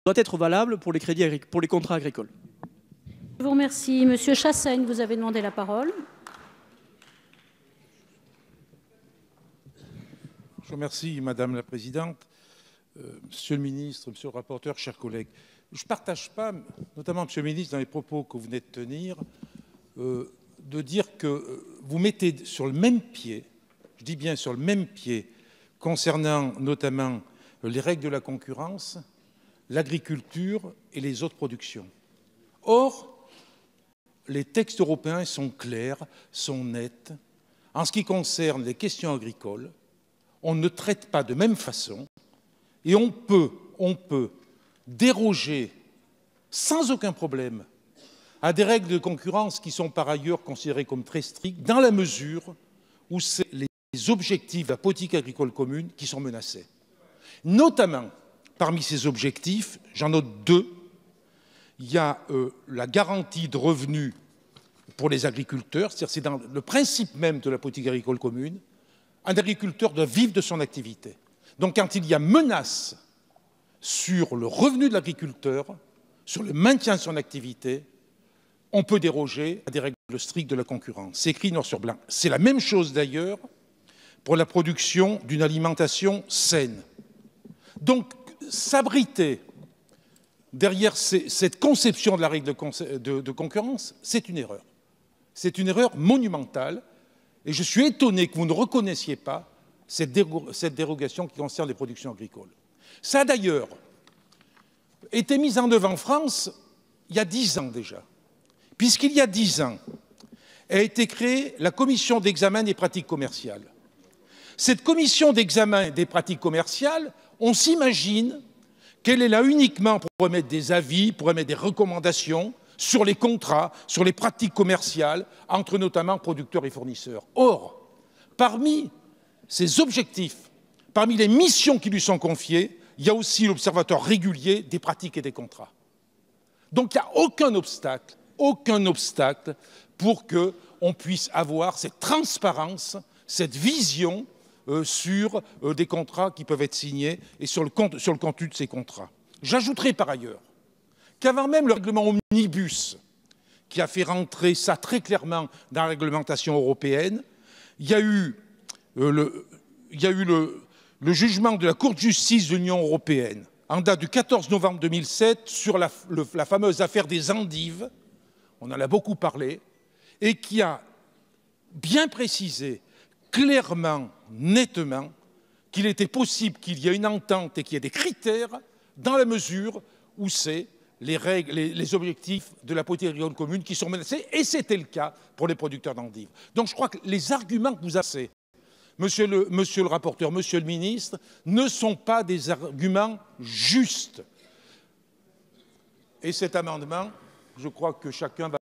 doit être valable pour les contrats agricoles. Je vous remercie. Monsieur Chassaigne, vous avez demandé la parole. Je vous remercie, Madame la Présidente. Monsieur le ministre, monsieur le rapporteur, chers collègues, je ne partage pas, notamment monsieur le ministre, dans les propos que vous venez de tenir, de dire que vous mettez sur le même pied, je dis bien sur le même pied, concernant notamment les règles de la concurrence, l'agriculture et les autres productions. Or, les textes européens sont clairs, sont nets. En ce qui concerne les questions agricoles, on ne traite pas de même façon et on peut déroger sans aucun problème à des règles de concurrence qui sont par ailleurs considérées comme très strictes dans la mesure où c'est les objectifs de la politique agricole commune qui sont menacés. Notamment, parmi ces objectifs, j'en note deux. Il y a la garantie de revenus pour les agriculteurs, c'est-à-dire c'est dans le principe même de la politique agricole commune, un agriculteur doit vivre de son activité. Donc quand il y a menace sur le revenu de l'agriculteur, sur le maintien de son activité, on peut déroger à des règles strictes de la concurrence. C'est écrit noir sur blanc. C'est la même chose d'ailleurs pour la production d'une alimentation saine. Donc s'abriter derrière cette conception de la règle de concurrence, c'est une erreur. C'est une erreur monumentale. Et je suis étonné que vous ne reconnaissiez pas cette dérogation qui concerne les productions agricoles. Ça a d'ailleurs été mis en œuvre en France il y a 10 ans déjà, puisqu'il y a 10 ans a été créée la commission d'examen des pratiques commerciales. Cette commission d'examen des pratiques commerciales, on s'imagine qu'elle est là uniquement pour émettre des avis, pour émettre des recommandations sur les contrats, sur les pratiques commerciales, entre notamment producteurs et fournisseurs. Or, parmi ces objectifs, parmi les missions qui lui sont confiées, il y a aussi l'observatoire régulier des pratiques et des contrats. Donc il n'y a aucun obstacle pour qu'on puisse avoir cette transparence, cette vision sur des contrats qui peuvent être signés et sur le contenu de ces contrats. J'ajouterai par ailleurs qu'avant même le règlement Omnibus, qui a fait rentrer ça très clairement dans la réglementation européenne, il y a eu le jugement de la Cour de justice de l'Union européenne, en date du 14 novembre 2007, sur la fameuse affaire des endives, on en a beaucoup parlé, et qui a bien précisé clairement, nettement, qu'il était possible qu'il y ait une entente et qu'il y ait des critères dans la mesure où c'est les règles, les objectifs de la politique agricole commune qui sont menacés, et c'était le cas pour les producteurs d'endives. Donc je crois que les arguments que vous avez, monsieur le rapporteur, monsieur le ministre, ne sont pas des arguments justes. Et cet amendement, je crois que chacun va